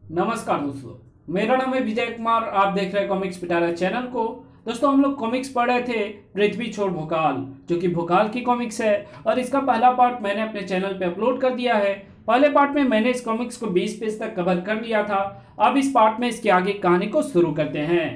नमस्कार दोस्तों, मेरा नाम है विजय कुमार। आप देख रहे हैं कॉमिक्स पिटारा चैनल को। दोस्तों, हम लोग कॉमिक्स पढ़ रहे थे पृथ्वी छोड़ भोकाल, जो कि भोकाल की कॉमिक्स है और इसका पहला पार्ट मैंने अपने चैनल पे अपलोड कर दिया है। पहले पार्ट में मैंने इस कॉमिक्स को 20 पेज तक कवर कर लिया था। अब इस पार्ट में इसके आगे कहानी को शुरू करते हैं।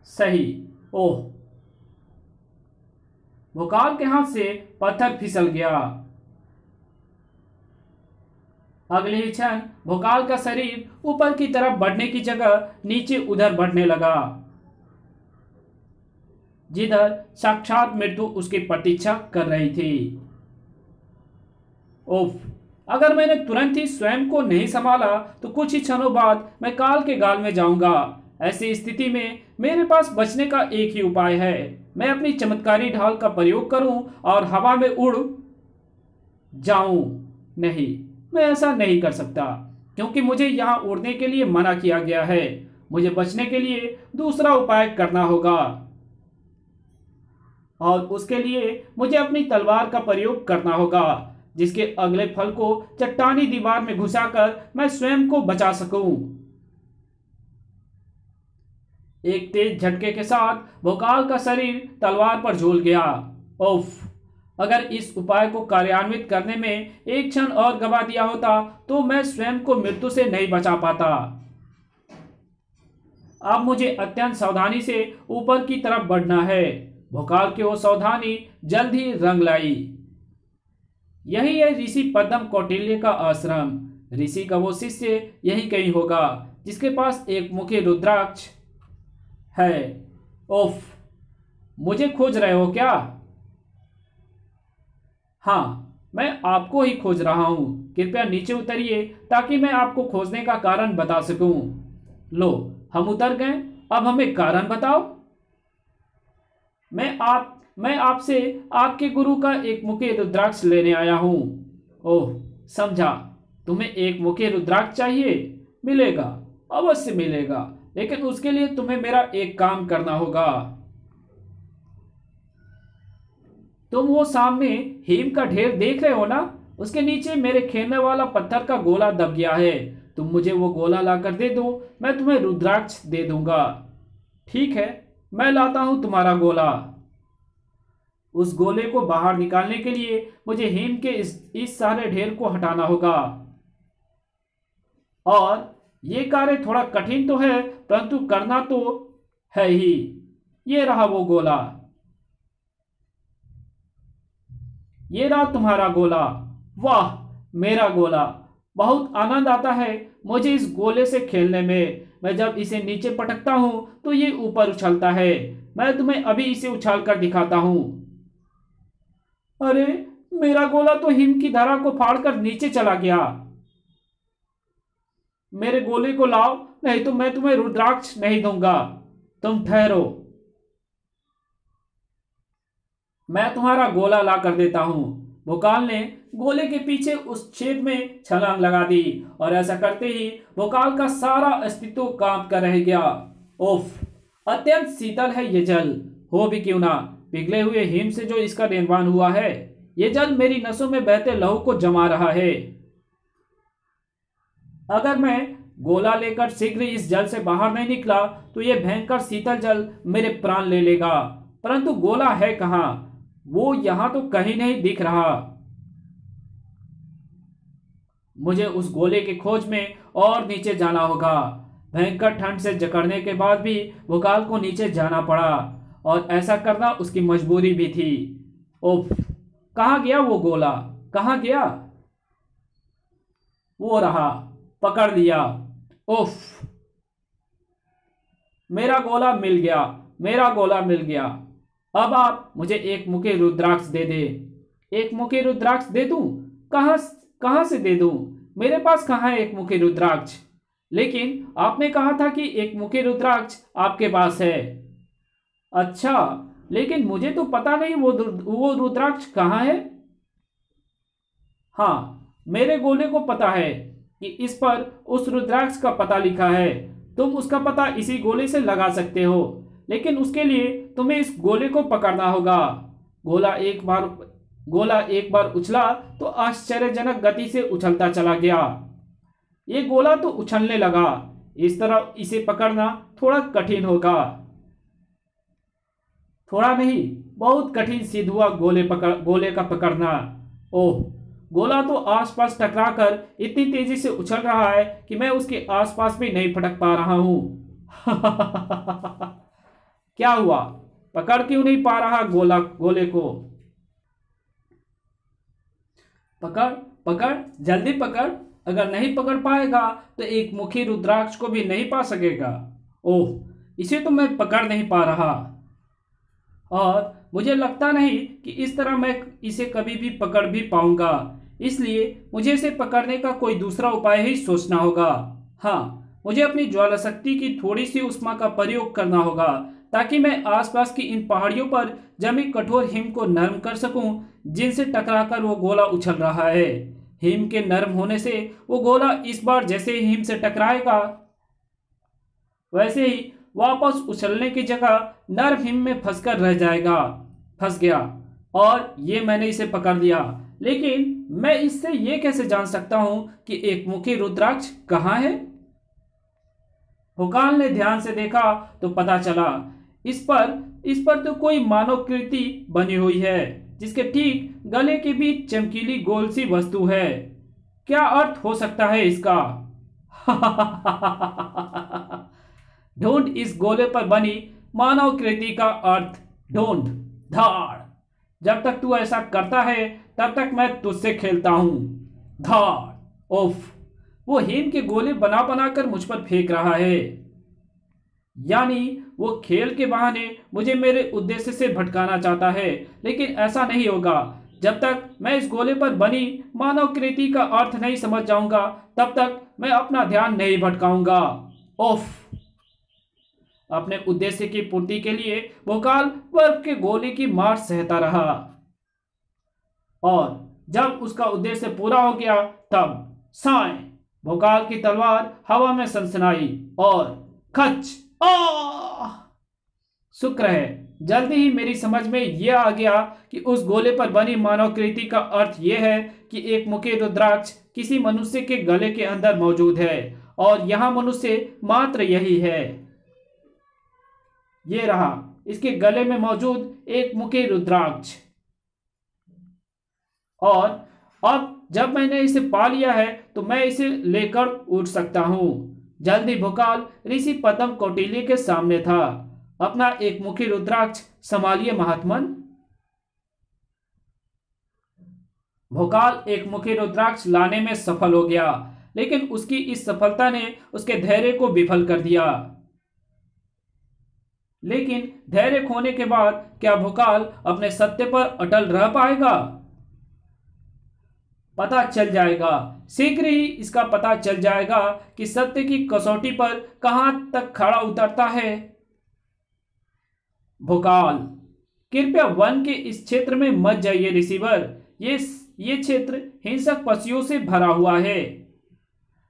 सही। ओह, भोकाल के हाथ से पत्थर फिसल गया। अगले ही क्षण भोकाल का शरीर ऊपर की तरफ बढ़ने की जगह नीचे उधर बढ़ने लगा, जिधर साक्षात मृत्यु उसकी प्रतीक्षा कर रही थी। ओफ, अगर मैंने तुरंत ही स्वयं को नहीं संभाला तो कुछ ही क्षणों बाद मैं काल के गाल में जाऊंगा। ऐसी स्थिति में मेरे पास बचने का एक ही उपाय है। मैं अपनी चमत्कारी ढाल का प्रयोग करूं और हवा में उड़ जाऊं। नहीं, मैं ऐसा नहीं कर सकता, क्योंकि मुझे यहां उड़ने के लिए मना किया गया है। मुझे बचने के लिए दूसरा उपाय करना होगा और उसके लिए मुझे अपनी तलवार का प्रयोग करना होगा, जिसके अगले फल को चट्टानी दीवार में घुसाकर मैं स्वयं को बचा सकूं। एक तेज झटके के साथ भोकाल का शरीर तलवार पर झूल गया। ओफ, अगर इस उपाय को कार्यान्वित करने में एक क्षण और गवा दिया होता तो मैं स्वयं को मृत्यु से नहीं बचा पाता। अब मुझे अत्यंत सावधानी से ऊपर की तरफ बढ़ना है। भोकाल की वो सावधानी जल्द ही रंग लाई। यही है ऋषि पद्म कौटिल्य का आश्रम। ऋषि का वो शिष्य यही कहीं होगा, जिसके पास एक मुखी रुद्राक्ष है। ओफ, मुझे खोज रहे हो क्या? हाँ, मैं आपको ही खोज रहा हूं। कृपया नीचे उतरिए ताकि मैं आपको खोजने का कारण बता सकूं। लो, हम उतर गए। अब हमें कारण बताओ। मैं आपसे आपके गुरु का एक मुखी रुद्राक्ष लेने आया हूं। ओह, समझा। तुम्हें एक मुखी रुद्राक्ष चाहिए? मिलेगा, अवश्य मिलेगा, लेकिन उसके लिए तुम्हें मेरा एक काम करना होगा। तुम वो सामने हिम का ढेर देख रहे हो ना? उसके नीचे मेरे खेलने वाला पत्थर का गोला दब गया है। तुम मुझे वो गोला लाकर दे दो, मैं तुम्हें रुद्राक्ष दे दूंगा। ठीक है, मैं लाता हूं तुम्हारा गोला। उस गोले को बाहर निकालने के लिए मुझे हिम के इस सारे ढेर को हटाना होगा, और ये कार्य थोड़ा कठिन तो है, परंतु करना तो है ही। ये रहा वो गोला। ये रहा तुम्हारा गोला। वाह, मेरा गोला। बहुत आनंद आता है मुझे इस गोले से खेलने में। मैं जब इसे नीचे पटकता हूं तो ये ऊपर उछलता है। मैं तुम्हें अभी इसे उछाल कर दिखाता हूं। अरे, मेरा गोला तो हिम की धारा को फाड़कर नीचे चला गया। मेरे गोले को लाओ, नहीं तो मैं तुम्हें रुद्राक्ष नहीं दूंगा। तुम ठहरो, मैं तुम्हारा गोला ला कर देता हूं। भोकाल ने गोले के पीछे उस छेद में छलांग लगा दी, और ऐसा करते ही भोकाल का सारा अस्तित्व कांप कर रह गया। ओफ, अत्यंत शीतल है ये जल। हो भी क्यों ना, पिघले हुए हिम से जो इसका निर्माण हुआ है। ये जल मेरी नसों में बहते लहू को जमा रहा है। अगर मैं गोला लेकर शीघ्र इस जल से बाहर नहीं निकला तो यह भयंकर शीतल जल मेरे प्राण ले लेगा। परंतु गोला है कहां? वो यहां तो कहीं नहीं दिख रहा। मुझे उस गोले की खोज में और नीचे जाना होगा। भयंकर ठंड से जकड़ने के बाद भी भोकाल को नीचे जाना पड़ा, और ऐसा करना उसकी मजबूरी भी थी। ओफ, कहां गया वो गोला? कहां गया? वो रहा, पकड़ लिया। ओफ, मेरा गोला मिल गया। मेरा गोला मिल गया। अब आप मुझे एक मुखी रुद्राक्ष दे दे। एक मुखी रुद्राक्ष दे दूं? कहां कहां से दे दूं? मेरे पास कहां है एक मुखी रुद्राक्ष? लेकिन आपने कहा था कि एक मुखी रुद्राक्ष आपके पास है। अच्छा, लेकिन मुझे तो पता नहीं वो रुद्राक्ष कहां है। हाँ, मेरे गोले को पता है कि इस पर उस रुद्राक्ष का पता लिखा है। तुम उसका पता इसी गोले से लगा सकते हो, लेकिन उसके लिए तुम्हें इस गोले को पकड़ना होगा। गोला एक बार उछला तो आश्चर्यजनक गति से उछलता चला गया। ये गोला तो उछलने लगा। इस तरह इसे पकड़ना थोड़ा कठिन होगा। थोड़ा नहीं, बहुत कठिन सिद्ध हुआ गोले का पकड़ना। ओह, गोला तो आसपास टकराकर इतनी तेजी से उछल रहा है कि मैं उसके आसपास भी नहीं फटक पा रहा हूं। क्या हुआ? पकड़ क्यों नहीं पा रहा गोले को? पकड़ पकड़, जल्दी पकड़। अगर नहीं पकड़ पाएगा तो एक मुखी रुद्राक्ष को भी नहीं पा सकेगा। ओह, इसे तो मैं पकड़ नहीं पा रहा, और मुझे लगता नहीं कि इस तरह मैं इसे कभी भी पकड़ भी पाऊंगा। इसलिए मुझे इसे पकड़ने का कोई दूसरा उपाय ही सोचना होगा। हाँ, मुझे अपनी ज्वाला शक्ति की थोड़ी सी उष्मा का प्रयोग करना होगा, ताकि मैं आसपास की इन पहाड़ियों पर जमी कठोर हिम को नरम कर सकूं, जिनसे टकराकर वो गोला उछल रहा है। हिम के नरम होने से वो गोला इस बार जैसे ही हिम से टकराएगा, वैसे ही वापस उछलने की जगह नर्म हिम में फंसकर रह जाएगा। फंस गया, और ये मैंने इसे पकड़ लिया। लेकिन मैं इससे ये कैसे जान सकता हूं कि एक मुखी रुद्राक्ष कहाँ है? भोकाल ने ध्यान से देखा तो पता चला इस पर तो कोई मानवकृति बनी हुई है, जिसके ठीक गले के बीच चमकीली गोल सी वस्तु है। क्या अर्थ हो सकता है इसका? ढूंढ इस गोले पर बनी मानवकृति का अर्थ। ढूंढ, धाड़। जब तक तू ऐसा करता है तब तक मैं तुझसे खेलता हूं। धाड़। उफ, वो हिम के गोले बना बना कर मुझ पर फेंक रहा है। यानी वो खेल के बहाने मुझे मेरे उद्देश्य से भटकाना चाहता है, लेकिन ऐसा नहीं होगा। जब तक मैं इस गोले पर बनी मानवकृति का अर्थ नहीं समझ जाऊंगा, तब तक मैं अपना ध्यान नहीं भटकाऊंगा। उफ। अपने उद्देश्य की पूर्ति के लिए भोकाल बर्फ के गोले की मार सहता रहा, और जब उसका उद्देश्य पूरा हो गया तब साएं, भोकाल की तलवार हवा में सनसनाई और खच। शुक्र है, जल्दी ही मेरी समझ में यह आ गया कि उस गोले पर बनी मानवकृति का अर्थ यह है कि एक मुखी रुद्राक्ष किसी मनुष्य के गले के अंदर मौजूद है, और यहां मनुष्य मात्र यही है। ये रहा इसके गले में मौजूद एक मुखी रुद्राक्ष। और अब जब मैंने इसे पा लिया है तो मैं इसे लेकर उठ सकता हूं। जल्दी भोकाल ऋषि पद्म कौटिल्य के सामने था। अपना एक मुखी रुद्राक्ष संभालिए महात्मन। भोकाल एक मुखी रुद्राक्ष लाने में सफल हो गया, लेकिन उसकी इस सफलता ने उसके धैर्य को विफल कर दिया। लेकिन धैर्य खोने के बाद क्या भोकाल अपने सत्य पर अटल रह पाएगा? पता चल जाएगा, शीघ्र ही इसका पता चल जाएगा कि सत्य की कसौटी पर कहां तक खड़ा उतरता है। भोकाल, कृपया वन के इस क्षेत्र में मत जाइए रिसीवर। ये क्षेत्र हिंसक पशुओं से भरा हुआ है।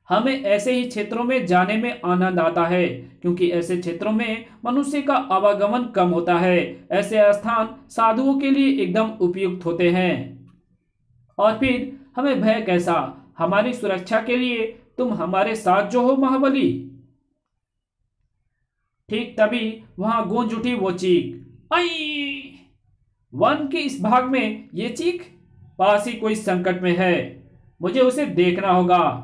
हमें ऐसे ही क्षेत्रों में जाने में आनंद आता है, क्योंकि ऐसे क्षेत्रों में मनुष्य का आवागमन कम होता है। ऐसे स्थान साधुओं के लिए एकदम उपयुक्त होते हैं। और फिर हमें भय कैसा? हमारी सुरक्षा के लिए तुम हमारे साथ जो हो महाबली। ठीक तभी वहां गूंज उठी वो चीख। आई! वन के इस भाग में ये चीख? पास ही कोई संकट में है, मुझे उसे देखना होगा।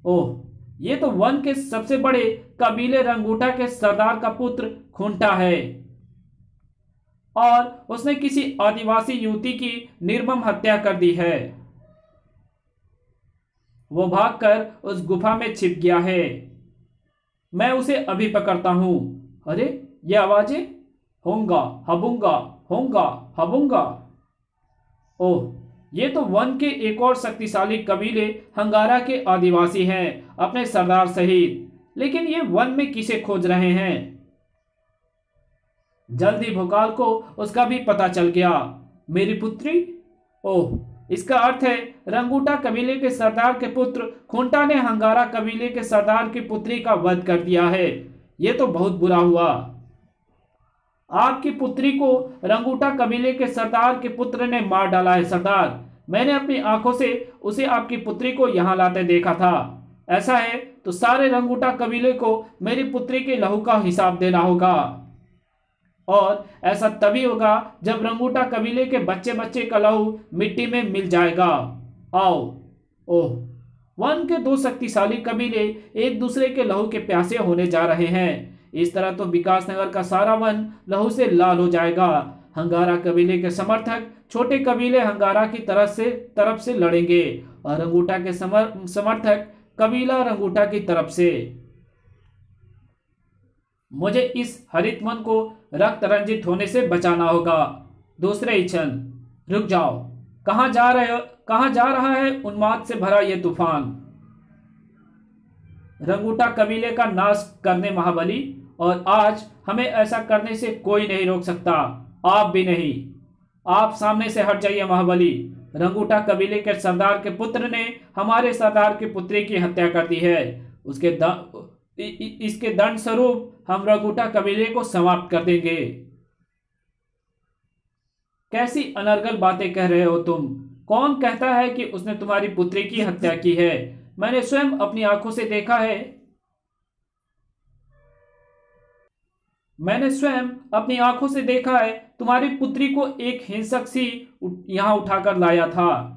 ओह, ये तो वन के सबसे बड़े कबीले रंगूटा के सरदार का पुत्र खूंटा है, और उसने किसी आदिवासी युवती की निर्मम हत्या कर दी है। वो भागकर उस गुफा में छिप गया है। मैं उसे अभी पकड़ता हूं। अरे, ये आवाजें! होंगा हबूंगा, होंगा हबूंगा। ओह, ये तो वन के एक और शक्तिशाली कबीले हंगारा के आदिवासी हैं, अपने सरदार सहित। लेकिन ये वन में किसे खोज रहे हैं? जल्दी भोकाल को उसका भी पता चल गया। मेरी पुत्री? ओह, इसका अर्थ है रंगूटा कबीले के सरदार के पुत्र खूंटा ने हंगारा कबीले के सरदार की पुत्री का वध कर दिया है। ये तो बहुत बुरा हुआ। आपकी पुत्री को रंगूटा कबीले के सरदार के पुत्र ने मार डाला है सरदार। मैंने अपनी आंखों से उसे आपकी पुत्री को यहां लाते देखा था। ऐसा है तो सारे रंगूटा कबीले को मेरी पुत्री के लहू का हिसाब देना होगा, और ऐसा तभी होगा जब रंगूटा कबीले के बच्चे बच्चे का लहू मिट्टी में मिल जाएगा। आओ। ओह, वन के दो शक्तिशाली कबीले एक दूसरे के लहू के प्यासे होने जा रहे हैं। इस तरह तो विकासनगर का सारा वन लहू से लाल हो जाएगा। हंगारा कबीले के समर्थक छोटे कबीले हंगारा की तरफ से लड़ेंगे, और रंगूटा के समर्थक कबीला रंगूटा की तरफ से। मुझे इस हरित मन को रक्त रंजित होने से बचाना होगा। दूसरे इच्छन, रुक जाओ। कहां जा रहा है उन्माद से भरा यह तूफान? रंगूटा कबीले का नाश करने महाबली, और आज हमें ऐसा करने से कोई नहीं रोक सकता, आप भी नहीं। आप सामने से हट जाइए महाबली। रंगूटा कबीले के सरदार के पुत्र ने हमारे सरदार की पुत्री की हत्या कर दी है। इसके दंड स्वरूप हम रंगूटा कबीले को समाप्त कर देंगे। कैसी अनर्गल बातें कह रहे हो तुम? कौन कहता है कि उसने तुम्हारी पुत्री की हत्या की है? मैंने स्वयं अपनी आंखों से देखा है। मैंने स्वयं अपनी आंखों से देखा है तुम्हारी पुत्री को एक हिंसक सी यहां उठाकर लाया था।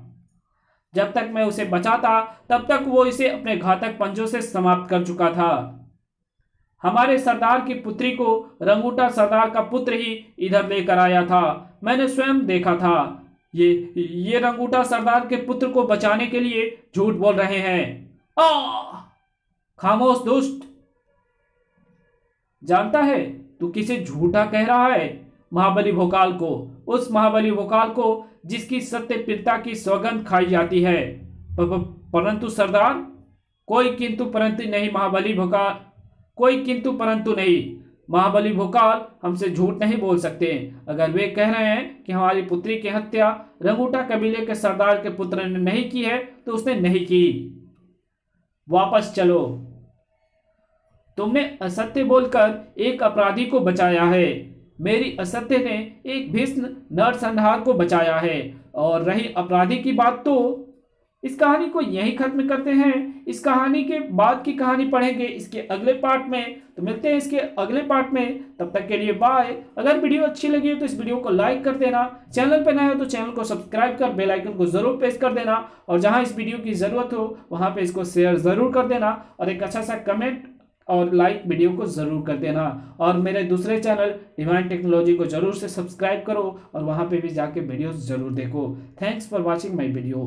जब तक मैं उसे बचाता तब तक वो इसे अपने घातक पंजों से समाप्त कर चुका था। हमारे सरदार की पुत्री को रंगूटा सरदार का पुत्र ही इधर लेकर आया था। मैंने स्वयं देखा था। ये रंगूटा सरदार के पुत्र को बचाने के लिए झूठ बोल रहे हैं। खामोश दुष्ट! जानता है तू किसे झूठा कह रहा है? महाबली भोकाल को, उस महाबली भोकाल को जिसकी सत्य पिता की सौगंध खाई जाती है। परंतु सरदार, कोई किंतु परंतु नहीं महाबली भोकाल, कोई किंतु परंतु नहीं। महाबली भोकाल हमसे झूठ नहीं बोल सकते। अगर वे कह रहे हैं कि हमारी पुत्री की हत्या रंगूटा कबीले के सरदार के पुत्र ने नहीं की है तो उसने नहीं की। वापस चलो। तुमने असत्य बोलकर एक अपराधी को बचाया है। मेरी असत्य ने एक भीष्म नरसंहार को बचाया है। और रही अपराधी की बात, तो इस कहानी को यहीं खत्म करते हैं। इस कहानी के बाद की कहानी पढ़ेंगे इसके अगले पार्ट में। तो मिलते हैं इसके अगले पार्ट में, तब तक के लिए बाय। अगर वीडियो अच्छी लगी हो तो इस वीडियो को लाइक कर देना। चैनल पर नए हो तो चैनल को सब्सक्राइब कर बेल आइकन को जरूर प्रेस कर देना, और जहां इस वीडियो की जरूरत हो वहां पे इसको शेयर जरूर कर देना, और एक अच्छा सा कमेंट और लाइक वीडियो को जरूर कर देना। और मेरे दूसरे चैनल डिवाइन टेक्नोलॉजी को जरूर से सब्सक्राइब करो, और वहां पे भी जाके वीडियोस जरूर देखो। Thanks for watching my video.